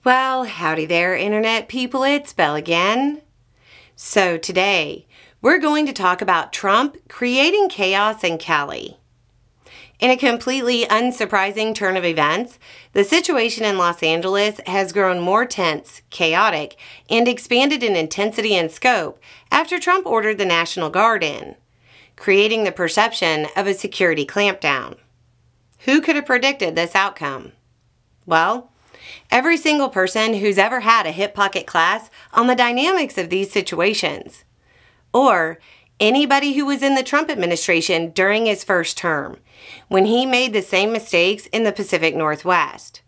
Well, howdy there, Internet people, it's Belle again. So today, we're going to talk about Trump creating chaos in Cali. In a completely unsurprising turn of events, the situation in Los Angeles has grown more tense, chaotic, and expanded in intensity and scope after Trump ordered the National Guard in, creating the perception of a security clampdown. Who could have predicted this outcome? Well, every single person who's ever had a hip pocket class on the dynamics of these situations, or anybody who was in the Trump administration during his first term, when he made the same mistakes in the Pacific Northwest.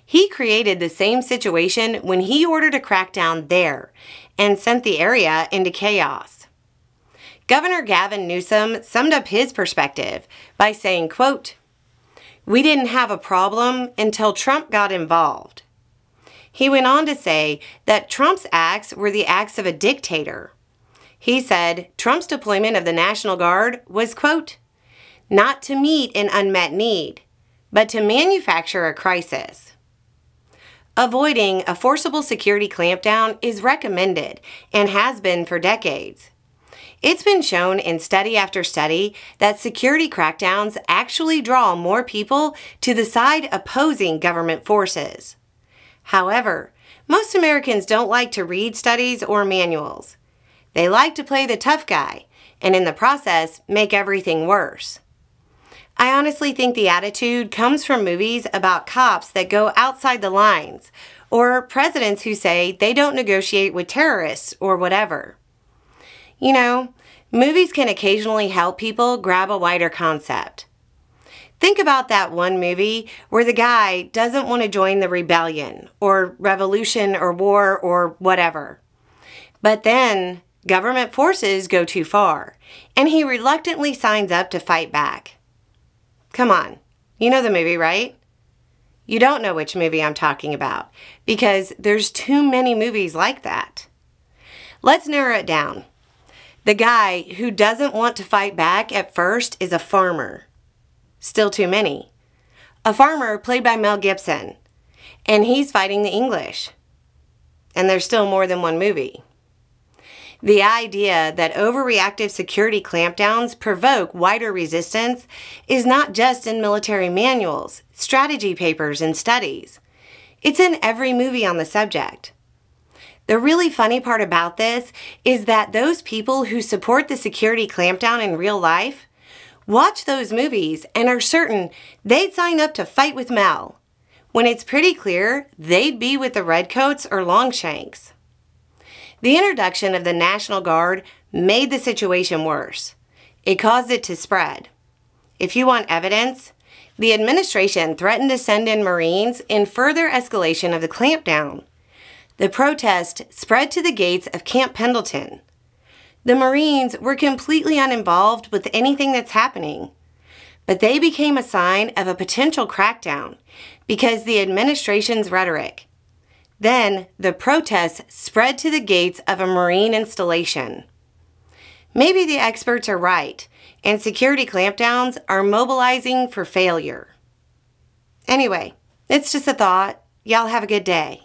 He created the same situation when he ordered a crackdown there and sent the area into chaos. Governor Gavin Newsom summed up his perspective by saying, quote, "We didn't have a problem until Trump got involved." He went on to say that Trump's acts were the acts of a dictator. He said Trump's deployment of the National Guard was, quote, "not to meet an unmet need, but to manufacture a crisis." Avoiding a forcible security clampdown is recommended and has been for decades. It's been shown in study after study that security crackdowns actually draw more people to the side opposing government forces. However, most Americans don't like to read studies or manuals. They like to play the tough guy and in the process make everything worse. I honestly think the attitude comes from movies about cops that go outside the lines or presidents who say they don't negotiate with terrorists or whatever. You know, movies can occasionally help people grab a wider concept. Think about that one movie where the guy doesn't want to join the rebellion or revolution or war or whatever. But then government forces go too far and he reluctantly signs up to fight back. Come on, you know the movie, right? You don't know which movie I'm talking about because there's too many movies like that. Let's narrow it down. The guy who doesn't want to fight back at first is a farmer. Still too many. A farmer played by Mel Gibson, and he's fighting the English. And there's still more than one movie. The idea that overreactive security clampdowns provoke wider resistance is not just in military manuals, strategy papers, and studies. It's in every movie on the subject. The really funny part about this is that those people who support the security clampdown in real life watch those movies and are certain they'd sign up to fight with Mel, when it's pretty clear they'd be with the Redcoats or Longshanks. The introduction of the National Guard made the situation worse. It caused it to spread. If you want evidence, the administration threatened to send in Marines in further escalation of the clampdown. The protest spread to the gates of Camp Pendleton. The Marines were completely uninvolved with anything that's happening, but they became a sign of a potential crackdown because the administration's rhetoric. Then the protests spread to the gates of a Marine installation. Maybe the experts are right, and security clampdowns are mobilizing for failure. Anyway, it's just a thought. Y'all have a good day.